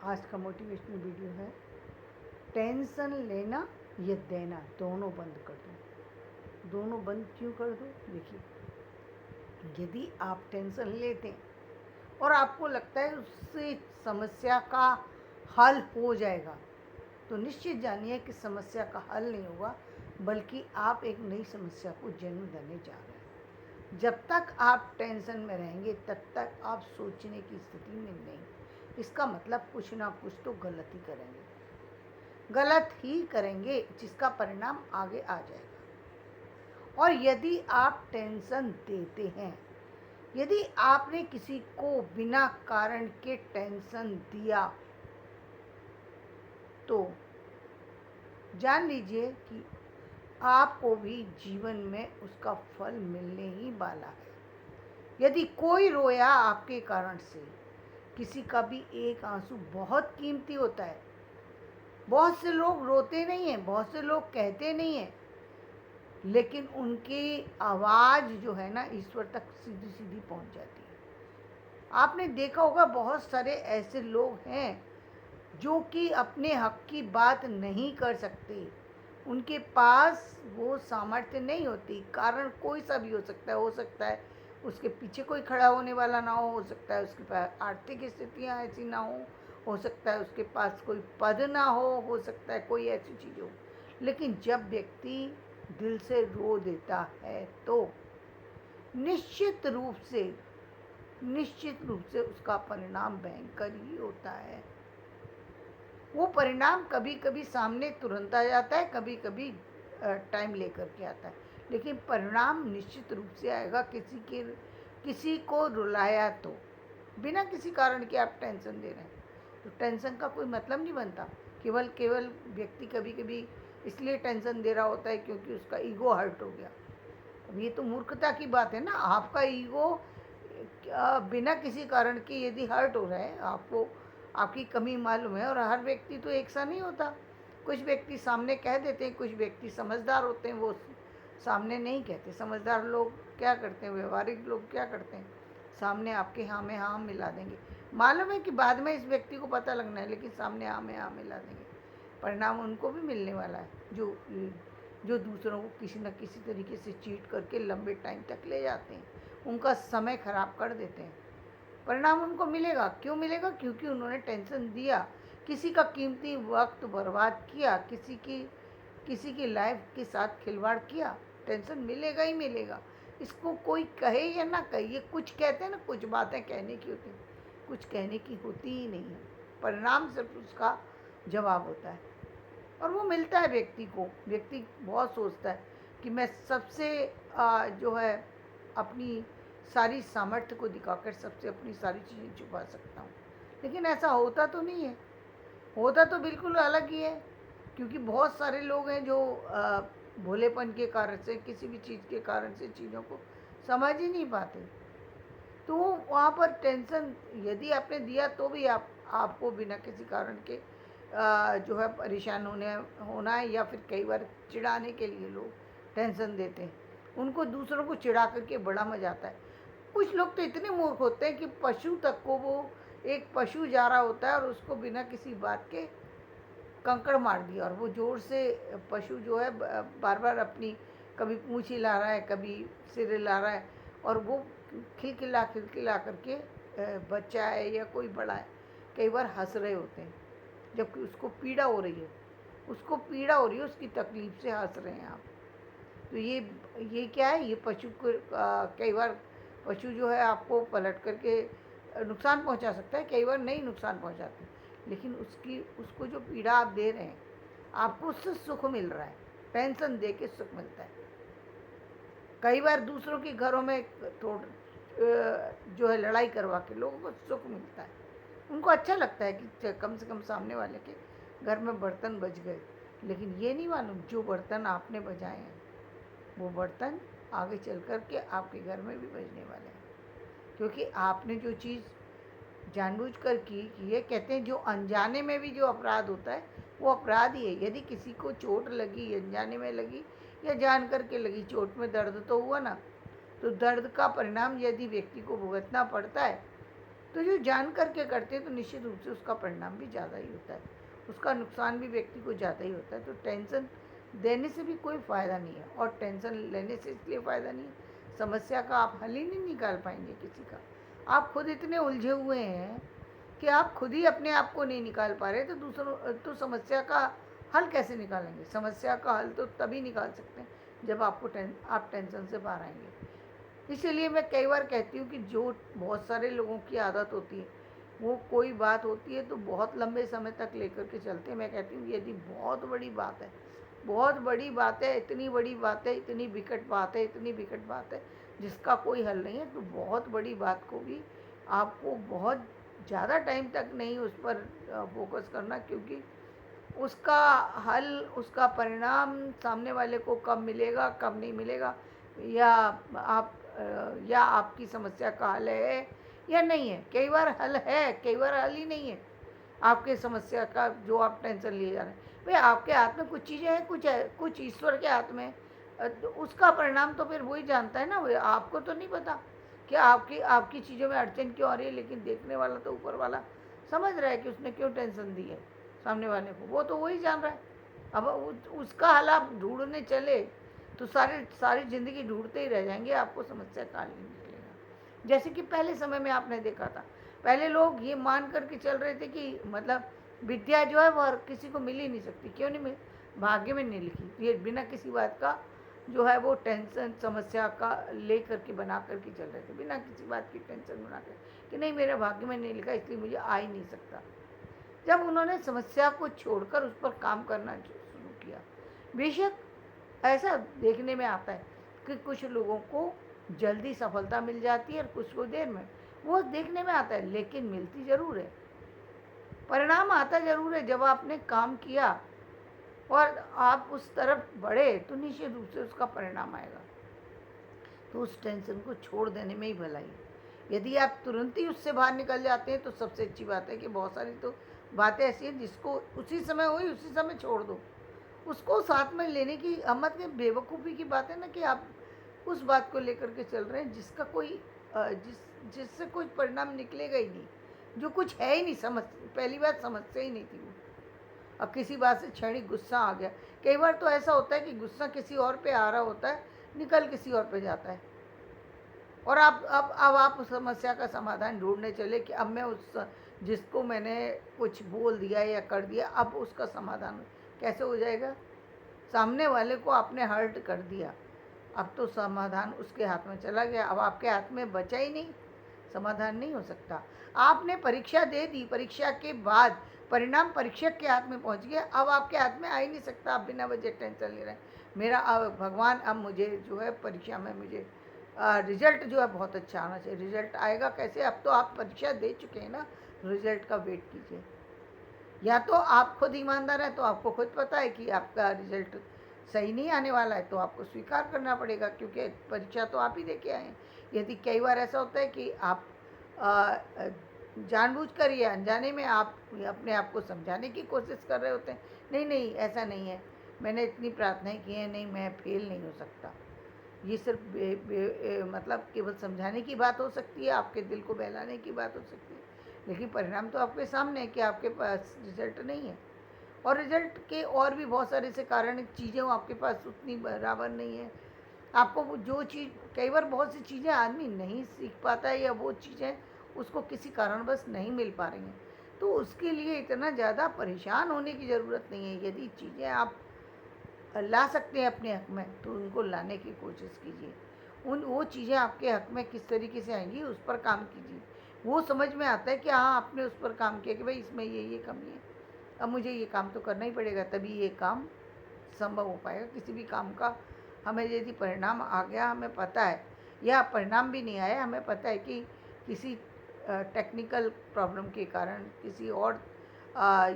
आज का motivational video है, टेंशन लेना या देना दोनों बंद कर दो। दोनों बंद क्यों कर दो? देखिए, यदि आप टेंशन लेते हैं और आपको लगता है उससे समस्या का हल हो जाएगा, तो निश्चित जानिए कि समस्या का हल नहीं होगा, बल्कि आप एक नई समस्या को जन्म देने जा रहे हैं। जब तक आप टेंशन में रहेंगे तब तक आप सोचने की स्थिति में नहीं। इसका मतलब कुछ ना कुछ तो गलत ही करेंगे जिसका परिणाम आगे आ जाएगा। और यदि आप टेंशन देते हैं, यदि आपने किसी को बिना कारण के टेंशन दिया, तो जान लीजिए कि आपको भी जीवन में उसका फल मिलने ही वाला है। यदि कोई रोया आपके कारण से, किसी का भी एक आंसू बहुत कीमती होता है। बहुत से लोग रोते नहीं हैं, बहुत से लोग कहते नहीं हैं, लेकिन उनकी आवाज़ जो है ना, ईश्वर तक सीधी सीधी पहुंच जाती है। आपने देखा होगा, बहुत सारे ऐसे लोग हैं जो कि अपने हक की बात नहीं कर सकते। उनके पास वो सामर्थ्य नहीं होती। कारण कोई सा भी हो सकता है उसके पीछे कोई खड़ा होने वाला ना हो सकता है उसके पास आर्थिक स्थितियाँ ऐसी ना हो सकता है उसके पास कोई पद ना हो सकता है कोई ऐसी चीज़ हो। लेकिन जब व्यक्ति दिल से रो देता है तो निश्चित रूप से उसका परिणाम भयंकर ही होता है। वो परिणाम कभी कभी सामने तुरंत आ जाता है, कभी कभी टाइम लेकर के आता है, लेकिन परिणाम निश्चित रूप से आएगा। किसी को रुलाया तो बिना किसी कारण के आप टेंशन दे रहे हैं, तो टेंशन का कोई मतलब नहीं बनता। केवल व्यक्ति कभी कभी इसलिए टेंशन दे रहा होता है क्योंकि उसका ईगो हर्ट हो गया। अब ये तो मूर्खता की बात है ना। आपका ईगो बिना किसी कारण के यदि हर्ट हो रहा है, आपको आपकी कमी मालूम है, और हर व्यक्ति तो एक सा नहीं होता। कुछ व्यक्ति सामने कह देते हैं, कुछ व्यक्ति समझदार होते हैं, वो सामने नहीं कहते। समझदार लोग क्या करते हैं, व्यवहारिक लोग क्या करते हैं, सामने आपके हाँ में हाँ मिला देंगे। मालूम है कि बाद में इस व्यक्ति को पता लगना है, लेकिन सामने हाँ में हाँ मिला देंगे। परिणाम उनको भी मिलने वाला है जो दूसरों को किसी न किसी तरीके से चीट करके लंबे टाइम तक ले जाते हैं, उनका समय खराब कर देते हैं। परिणाम उनको मिलेगा। क्यों मिलेगा? क्योंकि उन्होंने टेंशन दिया, किसी का कीमती वक्त बर्बाद किया, किसी की लाइफ के साथ खिलवाड़ किया। टेंशन मिलेगा ही मिलेगा। इसको कोई कहे या ना कहे, ये कुछ कहते हैं ना, कुछ बातें कहने की होती हैं, कुछ कहने की होती ही नहीं है। परिणाम सिर्फ उसका जवाब होता है, और वो मिलता है व्यक्ति को। व्यक्ति बहुत सोचता है कि मैं सबसे जो है अपनी सारी सामर्थ्य को दिखाकर सबसे अपनी सारी चीज़ें छुपा सकता हूँ, लेकिन ऐसा होता तो नहीं है। होता तो बिल्कुल अलग ही है, क्योंकि बहुत सारे लोग हैं जो भोलेपन के कारण से, किसी भी चीज़ के कारण से चीज़ों को समझ ही नहीं पाते। तो वहाँ पर टेंशन यदि आपने दिया तो भी आपको बिना किसी कारण के जो है परेशान होना है, या फिर कई बार चिढ़ाने के लिए लोग टेंशन देते हैं। उनको दूसरों को चिढ़ा करके बड़ा मजा आता है। कुछ लोग तो इतने मूर्ख होते हैं कि पशु तक को, वो एक पशु जा रहा होता है और उसको बिना किसी बात के कंकड़ मार दिया, और वो जोर से पशु जो है बार बार अपनी कभी पूँछ हिला रहा है, कभी सिर हिला रहा है, और वो खिलखिला करके बच्चा है या कोई बड़ा है, कई बार हंस रहे होते हैं, जबकि उसको पीड़ा हो रही है, उसकी तकलीफ से हंस रहे हैं आप। तो ये क्या है? ये पशु को कई बार पशु जो है आपको पलट करके नुकसान पहुंचा सकता है, कई बार नहीं नुकसान पहुंचाते, लेकिन उसको जो पीड़ा आप दे रहे हैं, आपको उससे सुख मिल रहा है। टेंशन दे के सुख मिलता है। कई बार दूसरों के घरों में जो है लड़ाई करवा के लोगों को सुख मिलता है। उनको अच्छा लगता है कि कम से कम सामने वाले के घर में बर्तन बच गए, लेकिन ये नहीं मालूम जो बर्तन आपने बजाए हैं, वो बर्तन आगे चल कर के आपके घर में भी बजने वाले हैं। क्योंकि आपने जो चीज़ जानबूझकर की, ये कहते हैं जो अनजाने में भी जो अपराध होता है वो अपराध ही है। यदि किसी को चोट लगी, अनजाने में लगी या जान करके लगी, चोट में दर्द तो हुआ ना, तो दर्द का परिणाम यदि व्यक्ति को भुगतना पड़ता है तो जो जान करके करते हैं तो निश्चित रूप से उसका परिणाम भी ज़्यादा ही होता है, उसका नुकसान भी व्यक्ति को ज़्यादा ही होता है। तो टेंशन देने से भी कोई फ़ायदा नहीं है, और टेंशन लेने से इसलिए फ़ायदा नहीं है, समस्या का आप हल ही नहीं निकाल पाएंगे किसी का। आप खुद इतने उलझे हुए हैं कि आप खुद ही अपने आप को नहीं निकाल पा रहे, तो दूसरों तो समस्या का हल कैसे निकालेंगे? समस्या का हल तो तभी निकाल सकते हैं जब आप टेंशन से बाहर आएंगे। इसीलिए मैं कई बार कहती हूँ कि जो बहुत सारे लोगों की आदत होती है, वो कोई बात होती है तो बहुत लंबे समय तक लेकर के चलते हैं। मैं कहती हूँ यदि बहुत बड़ी बात है, बहुत बड़ी बात है, इतनी बड़ी बात है, इतनी विकट बात है, इतनी विकट बात है जिसका कोई हल नहीं है, तो बहुत बड़ी बात को भी आपको बहुत ज़्यादा टाइम तक नहीं उस पर फोकस करना, क्योंकि उसका हल, उसका परिणाम सामने वाले को कब मिलेगा, कब नहीं मिलेगा, या आप या आपकी समस्या का हल है या नहीं है। कई बार हल है, कई बार हल ही नहीं है आपके समस्या का, जो आप टेंशन लिए जा रहे हैं। भाई आपके हाथ में कुछ चीज़ें हैं, कुछ ईश्वर के हाथ में है, तो उसका परिणाम तो फिर वही जानता है ना, वो आपको तो नहीं पता कि आपकी आपकी चीज़ों में अड़चन क्यों आ रही है, लेकिन देखने वाला तो ऊपर वाला समझ रहा है कि उसने क्यों टेंशन दी है सामने वाले को, वो तो वही जान रहा है। अब उसका हल आप ढूंढने चले तो सारी ज़िंदगी ढूंढते ही रह जाएंगे, आपको समस्या का हल नहीं निकलेगा। जैसे कि पहले समय में आपने देखा था, पहले लोग ये मान करके चल रहे थे कि मतलब विद्या जो है वह किसी को मिल ही नहीं सकती। क्यों नहीं मिल? भाग्य में नहीं लिखी, ये बिना किसी बात का जो है वो टेंशन समस्या का ले करके बना करके चल रहे थे, बिना किसी बात की टेंशन बना कर कि नहीं मेरे भाग्य में नहीं लिखा इसलिए मुझे आ ही नहीं सकता। जब उन्होंने समस्या को छोड़कर उस पर काम करना शुरू किया, बेशक ऐसा देखने में आता है कि कुछ लोगों को जल्दी सफलता मिल जाती है और कुछ को देर में, वो देखने में आता है, लेकिन मिलती ज़रूर है, परिणाम आता ज़रूर है। जब आपने काम किया और आप उस तरफ बढ़े तो निश्चित रूप से उसका परिणाम आएगा। तो उस टेंशन को छोड़ देने में ही भलाई है। यदि आप तुरंत ही उससे बाहर निकल जाते हैं तो सबसे अच्छी बात है कि बहुत सारी तो बातें ऐसी हैं जिसको उसी समय हुई उसी समय छोड़ दो, उसको साथ में लेने की हिम्मत में। बेवकूफ़ी की बात है ना कि आप उस बात को लेकर के चल रहे हैं जिसका कोई जिससे कोई परिणाम निकलेगा ही नहीं, जो कुछ है ही नहीं। पहली बात समस्या ही नहीं थी वो। अब किसी बात से क्षणिक गुस्सा आ गया, कई बार तो ऐसा होता है कि गुस्सा किसी और पे आ रहा होता है, निकल किसी और पे जाता है, और अब आप उस समस्या का समाधान ढूंढने चले कि अब मैं उस जिसको मैंने कुछ बोल दिया या कर दिया, अब उसका समाधान कैसे हो जाएगा? सामने वाले को आपने हर्ट कर दिया, अब तो समाधान उसके हाथ में चला गया, अब आपके हाथ में बचा ही नहीं, समाधान नहीं हो सकता। आपने परीक्षा दे दी, परीक्षा के बाद परिणाम परीक्षक के हाथ में पहुंच गया, अब आपके हाथ में आ ही नहीं सकता। आप बिना वजह टेंशन ले रहे हैं, मेरा अब भगवान अब मुझे जो है परीक्षा में मुझे रिजल्ट जो है बहुत अच्छा आना चाहिए। रिजल्ट आएगा कैसे? अब तो आप परीक्षा दे चुके हैं ना, रिजल्ट का वेट कीजिए। या तो आप खुद ईमानदार हैं तो आपको खुद पता है कि आपका रिजल्ट सही नहीं आने वाला है, तो आपको स्वीकार करना पड़ेगा, क्योंकि परीक्षा तो आप ही दे के आए हैं। यदि कई बार ऐसा होता है कि आप जानबूझकर या अनजाने में आप अपने आप को समझाने की कोशिश कर रहे होते हैं, नहीं नहीं ऐसा नहीं है, मैंने इतनी प्रार्थनाएं की हैं, नहीं मैं फेल नहीं हो सकता। ये सिर्फ मतलब केवल समझाने की बात हो सकती है, आपके दिल को बहलाने की बात हो सकती है, लेकिन परिणाम तो आपके सामने है कि आपके पास रिजल्ट नहीं है। और रिजल्ट के और भी बहुत सारे से कारण, चीज़ें आपके पास उतनी बराबर नहीं है। आपको जो चीज़, कई बार बहुत सी चीज़ें आदमी नहीं सीख पाता है, या वो चीज़ें उसको किसी कारणवश नहीं मिल पा रही हैं, तो उसके लिए इतना ज़्यादा परेशान होने की ज़रूरत नहीं है। यदि चीज़ें आप ला सकते हैं अपने हक में तो उनको लाने की कोशिश कीजिए। वो चीज़ें आपके हक में किस तरीके से आएंगी उस पर काम कीजिए। वो समझ में आता है कि हाँ आपने उस पर काम किया कि भाई इसमें ये कमी है, अब मुझे ये काम तो करना ही पड़ेगा, तभी ये काम संभव हो पाएगा। किसी भी काम का हमें यदि परिणाम आ गया, हमें पता है, या परिणाम भी नहीं आया, हमें पता है कि किसी टेक्निकल प्रॉब्लम के कारण, किसी और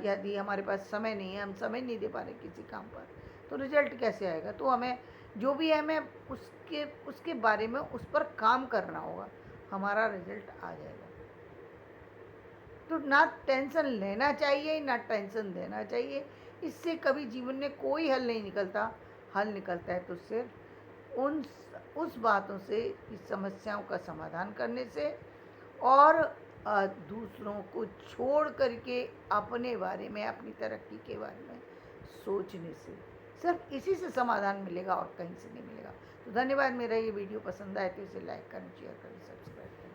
यदि हमारे पास समय नहीं है, हम समय नहीं दे पा रहे किसी काम पर, तो रिजल्ट कैसे आएगा? तो हमें जो भी है हमें उसके बारे में उस पर काम करना होगा, हमारा रिजल्ट आ जाएगा। तो ना टेंशन लेना चाहिए ना टेंशन देना चाहिए, इससे कभी जीवन में कोई हल नहीं निकलता। हल निकलता है तो सिर्फ उस बातों से, इस समस्याओं का समाधान करने से, और दूसरों को छोड़ करके अपने बारे में, अपनी तरक्की के बारे में सोचने से, सिर्फ इसी से समाधान मिलेगा और कहीं से नहीं मिलेगा। तो धन्यवाद। मेरा ये वीडियो पसंद आए तो इसे लाइक करें, शेयर करें, सब्सक्राइब करें।